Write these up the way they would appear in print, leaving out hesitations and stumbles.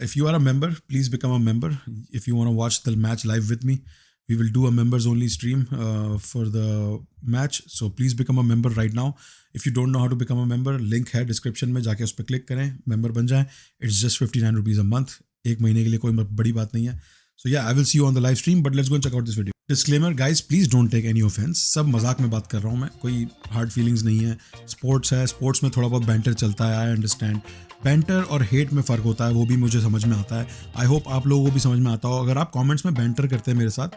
if you are a member, please become a member. If you want to watch the match live with me, we will do a members only stream for the match. So please become a member right now. If you don't know how to become a member, link है description में, जाके उस पर click करें, member बन जाएं. It's just 59 rupees a month. एक महीने के लिए कोई बड़ी बात नहीं है. So yeah, I will see you on the live stream, but let's go and check out this video. Disclaimer, guys, please don't take any offense. सब मजाक में बात कर रहा हूँ मैं, कोई hard feelings नहीं है. Sports है, sports में थोड़ा बहुत banter चलता है, I understand. बैंटर और हेट में फ़र्क होता है, वो भी मुझे समझ में आता है. आई होप आप लोगों को भी समझ में आता हो. अगर आप कमेंट्स में बैंटर करते हैं मेरे साथ,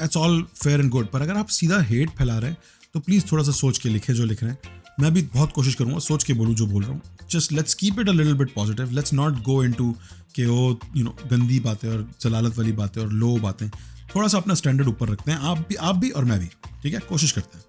it's all fair and good. पर अगर आप सीधा हेट फैला रहे हैं तो प्लीज़ थोड़ा सा सोच के लिखें जो लिख रहे हैं. मैं भी बहुत कोशिश करूँगा सोच के बोलूँ जो बोल रहा हूँ. Just let's keep it a little bit positive. Let's not go into कि वो गंदी बातें और जलालत वाली बातें और लो बातें. थोड़ा सा अपना स्टैंडर्ड ऊपर रखते हैं, आप भी और मैं भी. ठीक है, कोशिश करते हैं.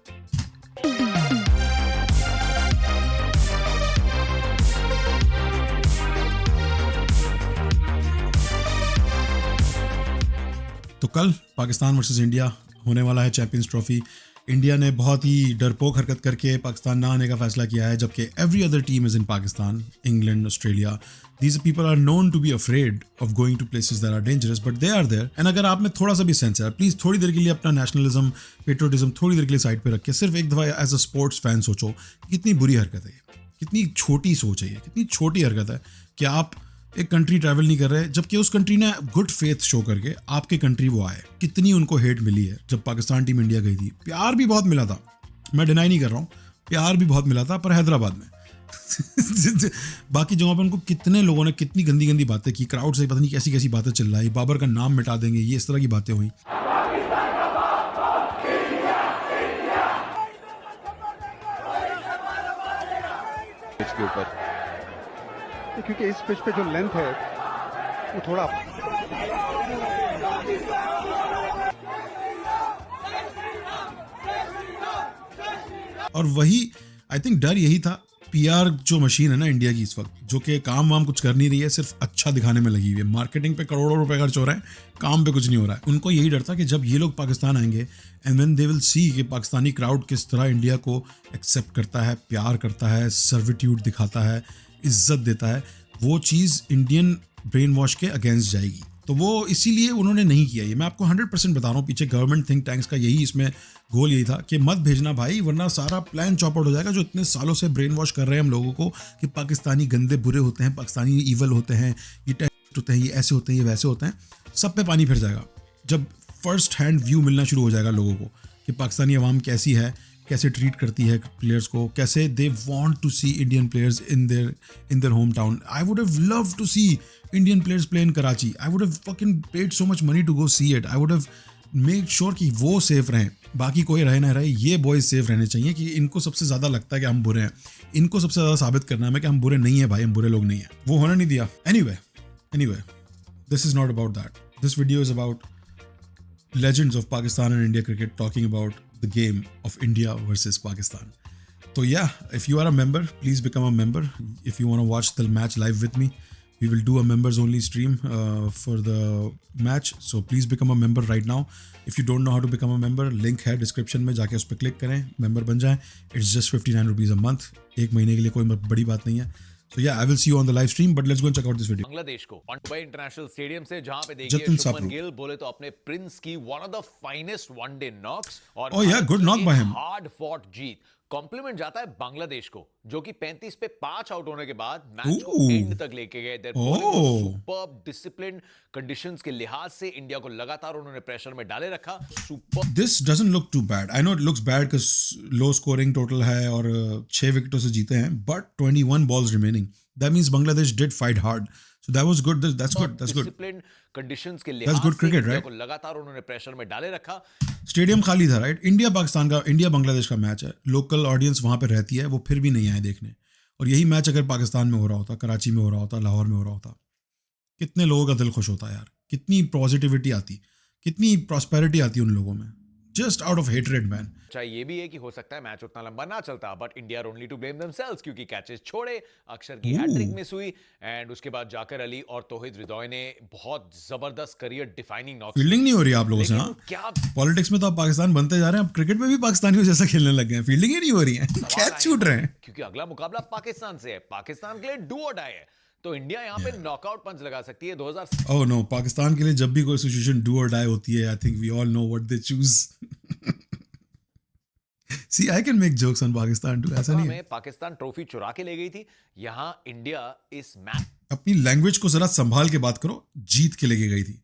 तो कल पाकिस्तान वर्सेस इंडिया होने वाला है चैंपियंस ट्रॉफी. इंडिया ने बहुत ही डरपोक हरकत करके पाकिस्तान ना आने का फैसला किया है, जबकि every other team is in Pakistan. England, Australia, these people are known to be afraid of going to places that are dangerous, but they are there. And अगर आप में थोड़ा सा भी सेंस है, प्लीज़ थोड़ी देर के लिए अपना नेशनलिज्म, पेट्रोटिज्म थोड़ी देर के लिए साइड पे रख के सिर्फ एक दफ़ा एज अ स्पोर्ट्स फैन सोचो कितनी बुरी हरकत है ये, कितनी छोटी सोच है ये, कितनी छोटी हरकत है कि आप एक कंट्री ट्रैवल नहीं कर रहे, जबकि उस कंट्री ने गुड फेथ शो करके आपके कंट्री वो आए. कितनी उनको हेट मिली है जब पाकिस्तान टीम इंडिया गई थी. प्यार भी बहुत मिला था, मैं डिनाई नहीं कर रहा हूँ, प्यार भी बहुत मिला था, पर हैदराबाद में बाकी जगहों पर उनको कितने लोगों ने कितनी गंदी गंदी बातें की. क्राउड से पता नहीं कैसी कैसी बातें चिल्लाई, बाबर का नाम मिटा देंगे, ये इस तरह की बातें हुई. इसके ऊपर क्योंकि इस पिच पे जो लेंथ है वो थोड़ा और वही आई थिंक डर यही था. पीआर जो मशीन है ना इंडिया की इस वक्त, जो कि काम वाम कुछ कर नहीं रही है, सिर्फ अच्छा दिखाने में लगी हुई है. मार्केटिंग पे करोड़ों रुपए खर्च हो रहा है, काम पे कुछ नहीं हो रहा है. उनको यही डर था कि जब ये लोग पाकिस्तान आएंगे and when they will see कि पाकिस्तानी क्राउड किस तरह इंडिया को एक्सेप्ट करता है, प्यार करता है, सर्विट्यूड दिखाता है, इज्जत देता है, वो चीज़ इंडियन ब्रेन वॉश के अगेंस्ट जाएगी. तो वो इसीलिए उन्होंने नहीं किया. ये मैं आपको 100% बता रहा हूँ. पीछे गवर्नमेंट थिंक टैंक्स का यही इसमें गोल यही था कि मत भेजना भाई, वरना सारा प्लान चॉपआउट हो जाएगा. जो इतने सालों से ब्रेन वॉश कर रहे हैं हम लोगों को कि पाकिस्तानी गंदे बुरे होते हैं, पाकिस्तानी ईवल होते हैं, ये टेररिस्ट होते हैं, ये ऐसे होते हैं, ये वैसे होते हैं. सब पे पानी फिर जाएगा जब फर्स्ट हैंड व्यू मिलना शुरू हो जाएगा लोगों को कि पाकिस्तानी अवाम कैसी है, कैसे ट्रीट करती है प्लेयर्स को, कैसे they want to see Indian players in their home town. I would have loved to see Indian players play in Karachi. I would have fucking paid so much money to go see it. I would have make sure कि वो safe रहें, बाकी कोई रहे ना रहे, ये boys safe रहने चाहिए. कि इनको सबसे ज़्यादा लगता है कि हम बुरे हैं, इनको सबसे ज़्यादा साबित करना है कि हम बुरे नहीं हैं भाई, हम बुरे लोग नहीं हैं. वो होने नहीं दिया. Anyway this is not about that. This video is about legends of Pakistan and India cricket talking about the game of India versus Pakistan. So yeah, if you are a member, please become a member. If you want to watch the match live with me, we will do a members only stream for the match. So please become a member right now. If you don't know how to become a member, link है description में, जाके उस पर click करें, member बन जाएं. It's just 59 rupees a month. एक महीने के लिए कोई बड़ी बात नहीं है. So yeah, I will see you on the live stream, but let's go and check out this video. Bangladesh को मुंबई इंटरनेशनल स्टेडियम से, जहां पे देखिए शुभमन गिल बोले तो अपने प्रिंस की one of the finest one day knocks और good knock by him. Hard fought जीत. कॉम्प्लीमेंट जाता है बांग्लादेश को, जो कि 35 पे 5 आउट होने के बाद मैच को एंड तक लेके गए. सुपर्ब डिसिप्लिन कंडीशंस के लिहाज से इंडिया को लगातार उन्होंने प्रेशर में डाले रखा. Super. This doesn't look too bad. I know it looks bad because low scoring total है और 6 विकेटों से जीते हैं, but 21 balls remaining. That means Bangladesh did fight hard. So that was good. That's good. Discipline conditions के लिहाज good cricket, से India right? को लगातार उन्होंने प्रेशर में डाले रखा. स्टेडियम खाली था, राइट? इंडिया बांग्लादेश का मैच है, लोकल ऑडियंस वहां पे रहती है, वो फिर भी नहीं आए देखने. और यही मैच अगर पाकिस्तान में हो रहा होता, कराची में हो रहा होता, लाहौर में हो रहा होता, कितने लोगों का दिल खुश होता यार, कितनी पॉजिटिविटी आती, कितनी प्रॉस्पेरिटी आती उन लोगों में, just out of hatred man. चाहे ये भी है कि हो सकता है मैच उतना लंबा ना चलता, but India only to blame themselves, क्योंकि कैचेस छोड़े, अक्षर की हैट्रिक मिस हुई, एंड उसके बाद जाकर अली और तौहीद रिदोई ने बहुत जबरदस्त करियर डिफाइनिंग नॉक. फील्डिंग नहीं हो रही आप लोगों से. हाँ, क्या पॉलिटिक्स में तो आप पाकिस्तान बनते जा रहे हैं, अब क्रिकेट में भी पाकिस्तानियों जैसा खेलने लग गए हैं, फील्डिंग ही नहीं हो रही है, कैच छूट रहे हैं. क्योंकि अगला मुकाबला पाकिस्तान से है, पाकिस्तान के लिए डू और डाई है. तो इंडिया यहाँ पे नॉकआउट पंच लगा सकती है 2000। ओह नो, पाकिस्तान के लिए जब भी कोई सिचुएशन डू और डाई होती है, I think we all know what they choose. See I can make jokes on Pakistan too, ऐसा नहीं है। में पाकिस्तान ट्रॉफी चुरा के ले गई थी, यहाँ इंडिया इस मैच अपनी लैंग्वेज को जरा संभाल के बात करो, जीत के लेके गई थी।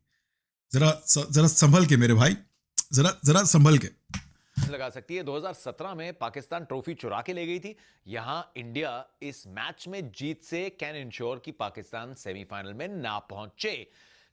जरा संभल के मेरे भाई, जरा संभल के लगा सकती है। 2017 में पाकिस्तान ट्रॉफी चुरा के ले गई थी, यहां इंडिया इस मैच में जीत से कैन इंश्योर कि पाकिस्तान सेमीफाइनल में ना पहुंचे।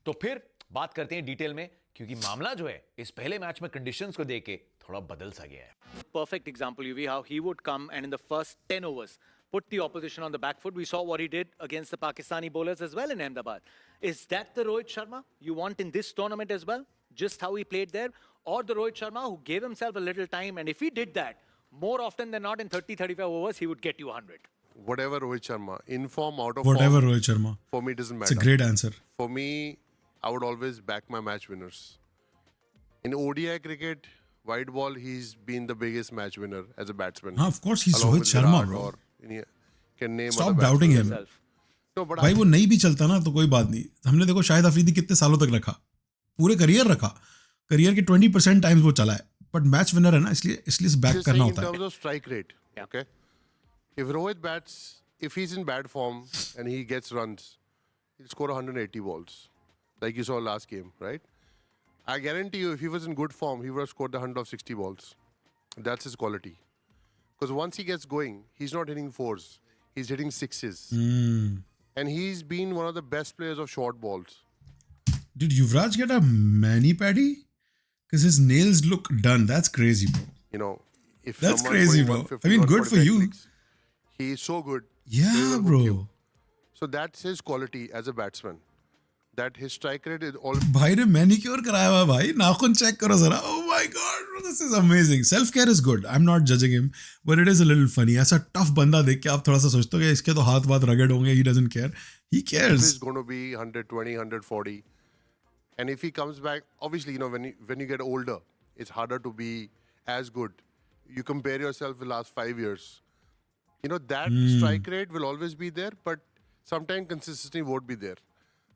तो फिर बात करते हैं डिटेल में, क्योंकि मामला जो है इस पहले मैच में कंडीशंस को देख के थोड़ा बदल सा गया है। Perfect example, UV, how he would come and in the first 10 overs put the opposition on the back foot. We saw what he did against the Pakistani bowlers as well in Ahmedabad. Is that the Rohit Sharma you want in this tournament as well? Just how he played there? Or the Rohit Sharma who gave himself a little time, and if he did that, more often than not in 30-35 overs, he would get you 100. Whatever Rohit Sharma, in form, out of whatever form, Rohit Sharma, for me doesn't it's matter. a great answer. For me, I would always back my match winners. In ODI cricket, white ball, he's been the biggest match winner as a batsman. हाँ, of course he's along Rohit with Sharma, Virat bro. or can name Stop other doubting batsmen. him. Himself. No, but भाई वो नहीं भी चलता ना तो कोई बात नहीं। हमने देखो शाहिद अफरीदी कितने सालों तक रखा, पूरे करियर रखा, करियर के 20% टाइम्स वो चला है, बट मैच विनर है ना, इसलिए बैक just करना saying in होता है। terms of strike rate. Yeah. Okay, if Rohit bats, if he's in bad form and he gets runs, he'll score 180 balls, like you saw last game, right? I guarantee you, if he was in good form, he would have scored the 160 balls. That's his quality. Because once he gets going, he's not hitting fours; he's hitting sixes, and he's been one of the best players of short balls. Did Yuvraj get a mani paddy? Because his nails look done. That's crazy, bro. You know, if That's someone's crazy, putting bro. 150, I mean, good for 145 you. clicks, he is so good. Yeah, He will hook bro. you. So that's his quality as a batsman. That his strike rate is all. भाई ने manicure कराया हुआ है भाई, नाखून check करो जरा। Oh my God, bro, this is amazing. Self care is good. I'm not judging him, but it is a little funny. ऐसा टफ बंदा देख के आप थोड़ा सा सोचते हो कि इसके तो हाथ वाथ रगड़ होंगे. He doesn't care. He cares. Is going to be 120, 140, and if he comes back, obviously, you know, when you get older, it's harder to be as good. You compare yourself with last 5 years. You know that strike rate will always be there, but sometimes consistency won't be there.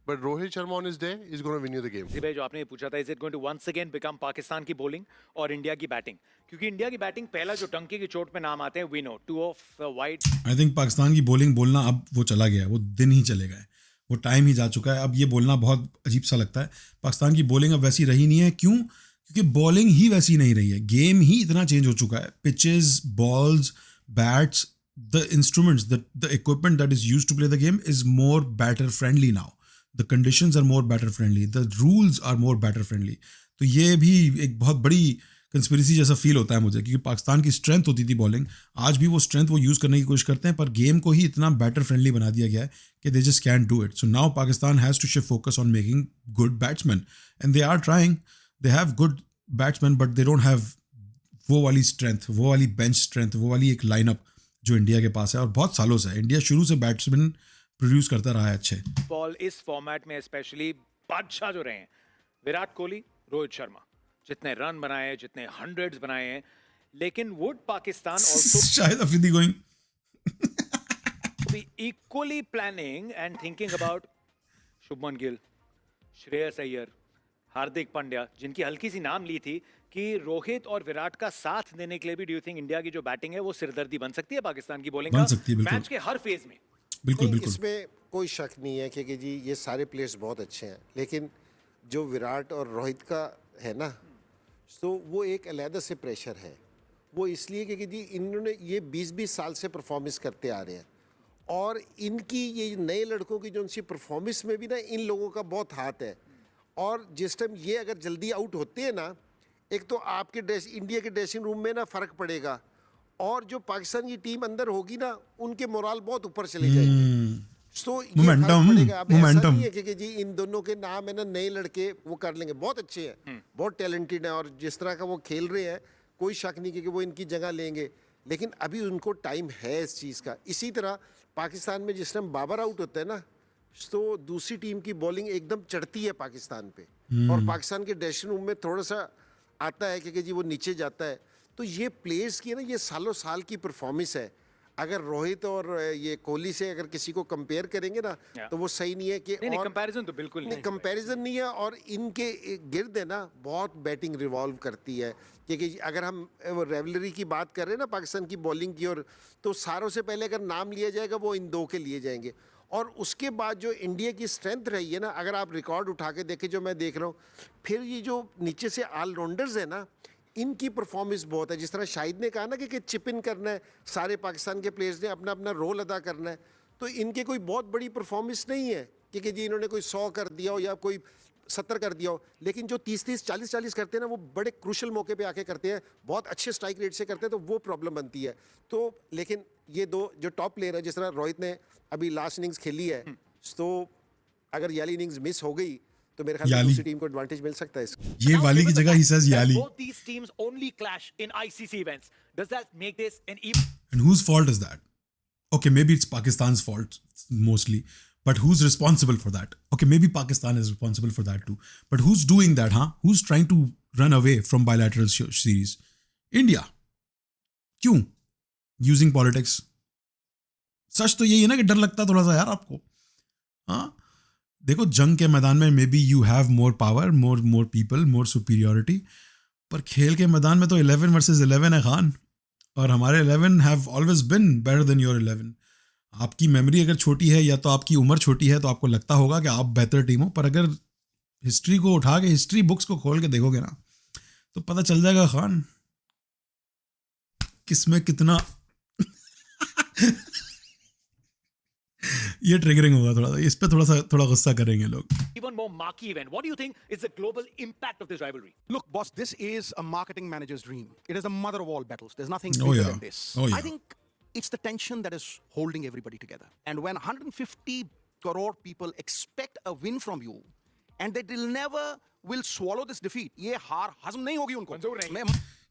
But Rohit Sharma on his day is going to win you the game. जी भाई, जो आपने ये पूछा था, is it going to once again become Pakistan की bowling और India की batting? क्योंकि इंडिया की बैटिंग पहला जो टंकी की चोट पे नाम आते हैं, we know 2 of white. I think Pakistan की बॉलिंग बोलना अब वो चला गया है, वो दिन ही चले गए, वो टाइम ही जा चुका है। अब ये बोलना बहुत अजीब सा लगता है। पाकिस्तान की बॉलिंग अब वैसी रही नहीं है। क्यों? क्योंकि बॉलिंग ही वैसी नहीं रही है, गेम ही इतना चेंज हो चुका है। Pitches, balls, bats, the instruments, the equipment that is used to play the game is more batter friendly now. The conditions are more batter friendly, the rules are more batter friendly. तो ये भी एक बहुत बड़ी conspiracy जैसा feel होता है मुझे, क्योंकि पाकिस्तान की स्ट्रेंथ होती थी बॉलिंग, आज भी वो स्ट्रेंथ वो यूज़ करने की कोशिश करते हैं, पर गेम को ही इतना बैटर फ्रेंडली बना दिया गया है कि they just can do it. So now Pakistan has to shift focus on making good batsman, and they are trying. They have good batsman, but they don't have वो वाली स्ट्रेंथ, वो वाली बेंच स्ट्रेंथ, वो वाली एक लाइनअप जो India के पास है। और बहुत सालों से इंडिया शुरू से बैट्समैन प्रोड्यूस करता रहा है अच्छे। बॉल इस फॉर्मेट में स्पेशली बादशाह जो रहे हैं विराट कोहली, रोहित शर्मा, जितने रन बनाए हैं, जितने हंड्रेड्स बनाए हैं, लेकिन would Pakistan also Shahid Afridi going be equally planning and thinking about Shubman Gill, Shreyas Iyer, Hardik Pandya, जिनकी हल्की सी नाम ली थी कि रोहित और विराट का साथ देने के लिए भी, डू यू थिंक इंडिया की जो बैटिंग है वो सिरदर्दी बन सकती है पाकिस्तान की बॉलिंग बन सकती है, बिल्कुल। मैच के हर फेज में? बिल्कुल नहीं, बिल्कुल। इसमें कोई शक नहीं है कि जी ये सारे प्लेयर्स बहुत अच्छे हैं, लेकिन जो विराट और रोहित का है ना, तो वो एक अलहदा से प्रेशर है। वो इसलिए क्योंकि जी इन्होंने ये 20-20 साल से परफॉर्मेंस करते आ रहे हैं, और इनकी ये नए लड़कों की जो उनकी परफॉर्मेंस में भी ना इन लोगों का बहुत हाथ है। और जिस टाइम ये अगर जल्दी आउट होते हैं ना, एक तो आपके इंडिया के ड्रेसिंग रूम में ना फ़र्क पड़ेगा, और जो पाकिस्तान की टीम अंदर होगी ना, उनके मोराल बहुत ऊपर चले जाएंगे। तो ये फर्क पड़ेगा। अब ऐसा नहीं है कि जी इन दोनों के नाम है ना, नए लड़के वो कर लेंगे, बहुत अच्छे हैं, बहुत टैलेंटेड हैं, और जिस तरह का वो खेल रहे हैं कोई शक नहीं कि वो इनकी जगह लेंगे, लेकिन अभी उनको टाइम है इस चीज़ का। इसी तरह पाकिस्तान में जिस टाइम बाबर आउट होता है ना, तो दूसरी टीम की बॉलिंग एकदम चढ़ती है पाकिस्तान पे, और पाकिस्तान के ड्रेसिंग रूम में थोड़ा सा आता है कि जी वो नीचे जाता है। तो ये प्लेयर्स की है ना, ये सालों साल की परफॉर्मेंस है। अगर रोहित और ये कोहली से अगर किसी को कंपेयर करेंगे ना तो वो सही नहीं है कि नहीं और कंपैरिजन तो बिल्कुल नहीं कंपैरिजन नहीं है। और इनके गिर्द है ना बहुत बैटिंग रिवॉल्व करती है, क्योंकि अगर हम रेवलरी की बात कर रहे हैं ना पाकिस्तान की बॉलिंग की, और तो सारों से पहले अगर नाम लिया जाएगा वो इन दो के लिए जाएंगे। और उसके बाद जो इंडिया की स्ट्रेंथ रही है ना, अगर आप रिकॉर्ड उठा के देखें जो मैं देख रहा हूँ, फिर ये जो नीचे से ऑलराउंडर्स है ना, इनकी परफॉर्मेंस बहुत है। जिस तरह शाहिद ने कहा ना कि चिप इन करना है, सारे पाकिस्तान के प्लेयर्स ने अपना अपना रोल अदा करना है, तो इनके कोई बहुत बड़ी परफॉर्मेंस नहीं है कि जी इन्होंने कोई 100 कर दिया हो या कोई 70 कर दिया हो, लेकिन जो 30-30 40-40 करते हैं ना, वो बड़े क्रूशल मौके पे आके करते हैं, बहुत अच्छे स्ट्राइक रेट से करते हैं, तो वो प्रॉब्लम बनती है। तो लेकिन ये दो जो टॉप प्लेयर है, जिस तरह रोहित ने अभी लास्ट इनिंग्स खेली है, तो अगर ये वाली इनिंग्स मिस हो गई तो मेरे ख्याल से याली। दूसरी टीम को एडवांटेज मिल सकता है इसका। ये Now, वाली की given the जगह fact he says that Yali. both these teams only clash in ICC events, does that make this an even And whose fault is that? Okay, maybe it's Pakistan's fault mostly, but who's responsible for that? Okay, maybe Pakistan is responsible for that too. But who's doing that, huh? Who's trying to run away from bilateral series? India. क्यों? Using politics. सच तो यही है ना कि डर लगता है थोड़ा सा यार आपको. हाँ, देखो जंग के मैदान में may be you have more power, more people, more superiority, पर खेल के मैदान में तो 11 वर्सेस 11 है खान, और हमारे 11 have always been better than your 11. आपकी मेमोरी अगर छोटी है या तो आपकी उम्र छोटी है तो आपको लगता होगा कि आप बेहतर टीम हो, पर अगर हिस्ट्री को उठा के हिस्ट्री बुक्स को खोल के देखोगे ना तो पता चल जाएगा खान किसमें कितना ये ट्रिगरिंग होगा थोड़ा सा, इस पे थोड़ा गुस्सा करेंगे लोग. more marquee event? What do you think is the global impact of this rivalry? Look, boss, this is a marketing manager's dream. It is the mother of all battles. There's nothing Oh, bigger yeah. than this. Oh, yeah. I think it's the tension that is holding everybody together. And when 150 crore people expect a win from you, and they will swallow this defeat. ये हार हजम नहीं होगी उनको.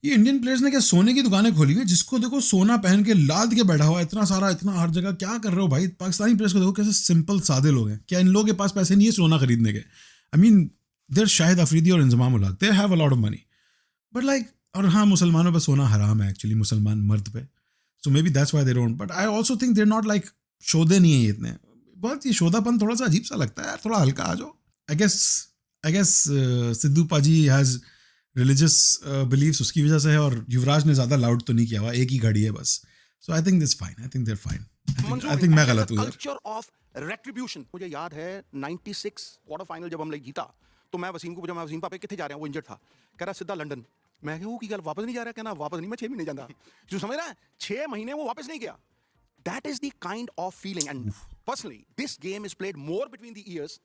ये Indian players ने क्या सोने की दुकानें खोली हुई, जिसको देखो सोना पहन के लाद के बैठा हुआ है, इतना सारा, इतना हर जगह. क्या कर रहे हो भाई? पाकिस्तानी प्लेयर्स को देखो कैसे सिंपल सादे लोग हैं. क्या इन लोगों के पास पैसे नहीं है सोना खरीदने के? I mean there Shahid Afridi और Inzamam ul Haq, they have a lot of money, but like, और हाँ मुसलमानों पे सोना हराम है एक्चुअली, मुसलमान मर्द पे, so may be that's why they don't. But I also think there not like शोधे नहीं है ये इतने. बहुत ये शोधापन थोड़ा सा अजीब सा लगता है यार, थोड़ा हल्का आ जाओ. I guess Sidhu paaji has religious beliefs, उसकी वजह से है, और युवराज ने ज्यादा लाउड तो नहीं किया हुआ, एक ही घड़ी है बस. So I think this fine, I think they're fine. I think मैं गलत हूँ यार. Culture of retribution. मुझे याद है 96 क्वार्टर फाइनल जब हम लोग जीता, तो मैं वसीम को पूछा, मैं वसीम पापा कितने जा रहे हैं, वो इंजर्ड था, कह रहा सीधा लंदन. मैं कहूँ कि गल वापस नहीं जा रहा, कहना वापस नहीं, मैं 6 महीने जाता. जो समझ रहा है, 6 महीने वो वापस नहीं गया. That is the kind of feeling, and personally, this game is played more between the ears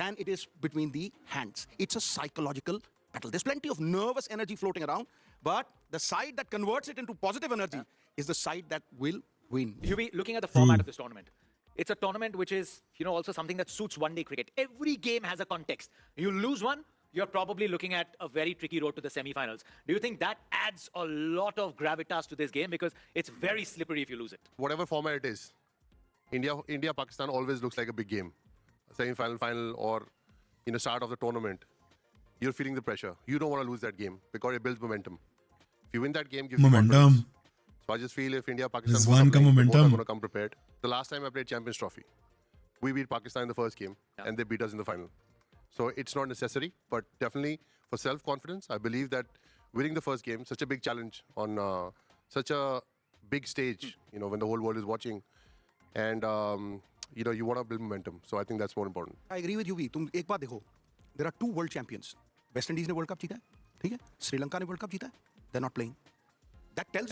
than it is between the hands. It's a psychological battle. There's plenty of nervous energy floating around, but the side that converts it into positive energy is the side that will win. You'll be looking at the format of this tournament. It's a tournament which is, also something that suits one-day cricket. Every game has a context. You lose one, you're probably looking at a very tricky road to the semi-finals. Do you think that adds a lot of gravitas to this game? Because it's very slippery if you lose it. Whatever format it is, India Pakistan always looks like a big game. Semi-final, final, or start of the tournament. You're feeling the pressure. You don't want to lose that game because it builds momentum. If you win that game, gives you Momentum. confidence. So I just feel if India Pakistan both Rizwan are ka playing, both are momentum. going to come prepared. The last time I played Champions Trophy, we beat Pakistan in the first game, and they beat us in the final. So it's not necessary, but definitely for self-confidence, I believe that winning the first game, such a big challenge on such a big stage, when the whole world is watching, and you want to build momentum. So I think that's more important. I agree with you, V. तुम एक बात देखो, there are 2 world champions. West Indies ने world cup जीता है, ठीक है, श्रीलंका ने वर्ल्ड कप जीता है, they are not playing. That tells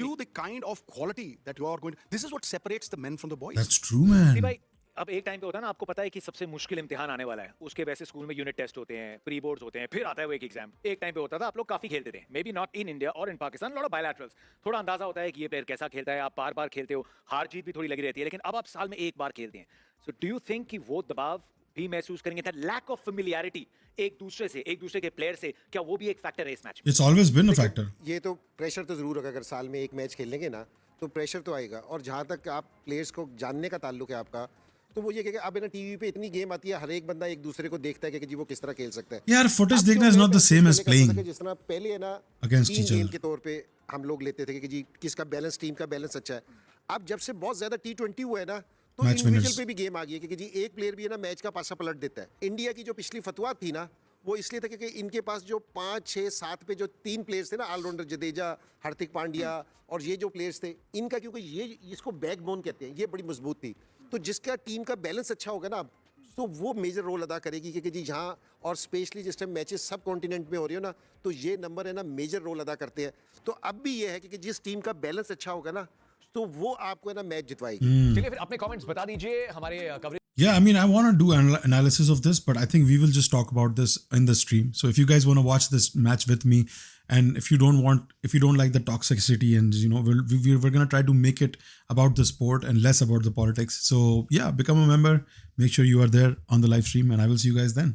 you the kind of quality that you are going to. This is what separates the men from the boys. That's true, man. भाई अब एक टाइम पे होता है ना, आपको पता है कि सबसे मुश्किल इम्तिहान आने वाला है, उसके वैसे स्कूल में यूनिट टेस्ट होते हैं, प्री बोर्ड्स होते हैं, फिर आता है वो एक एग्जाम. एक टाइम पे होता था, आप लोग काफी खेलते थे, may be not in India और इन पाकिस्तान, लॉट ऑफ बायलैटरल्स. थोड़ा अंदाजा होता है कि ये प्लेयर कैसा खेलता है, आप बार बार खेलते हो, हार जीत भी थोड़ी लगी रहती है, लेकिन अब आप साल में एक बार खेलते हैं. सो डू यू थिंक कि वो दबाव भी महसूस करेंगे, दैट लैक ऑफ फेमिलियरिटी एक दूसरे के प्लेयर से, क्या वो भी एक फैक्टर है इस मैच में? It's always been a factor. ये तो प्रेशर तो ज़रूर होगा, अगर साल में एक मैच खेलेंगे ना तो प्रेशर तो आएगा. और जहाँ तक आप प्लेयर्स को जानने का ताल्लुक है आपका, तो वो ये कि अब टीवी पे इतनी गेम आती है, हर एक बंदा एक दूसरे को देखता है कि जी वो किस तरह खेल सकता है. यार footage अब देखना तो is मैं not the महसूस same as करने का playing पता कि जिस तरह पहले है ना against team each game other. के तौर पे हम लोग लेते थे कि जी किसका बैलेंस, टीम का बैलेंस अच्छा है। अब जब से बहुत ज़्यादा T20 हुआ है ना, तो Match इंडिविजुअल winners. पे भी गेम आ गई है क्योंकि जी एक प्लेयर भी है ना मैच का पासा पलट देता है। इंडिया की जो पिछली फतवा थी ना, वो इसलिए था क्योंकि इनके पास जो 5, 6, 7 पे जो 3 प्लेयर्स थे ना ऑलराउंडर, जडेजा, हार्दिक पांड्या और ये जो प्लेयर्स थे, इनका क्योंकि ये इसको बैकबोन कहते हैं, ये बड़ी मजबूत थी। तो जिसका टीम का बैलेंस अच्छा होगा ना, तो वो मेजर रोल अदा करेगी क्योंकि जी यहाँ और स्पेशली जिस टाइम मैचेस सब कॉन्टिनेंट में हो रही हो ना, तो ये नंबर है ना मेजर रोल अदा करते हैं। तो अब भी ये है कि जिस टीम का बैलेंस अच्छा होगा ना, तो वो आपको है ना मैच जितवाएगी। चलिए फिर अपने कमेंट्स बता दीजिए हमारे coverage Yeah, I mean, I want to do analysis of this, but I think we will just talk about this in the stream. So if you guys want to watch this match with me, and if you don't like the toxicity, and you know, we're gonna try to make it about the sport and less about the politics. So yeah, become a member. Make sure you are there on the live stream, and I will see you guys then.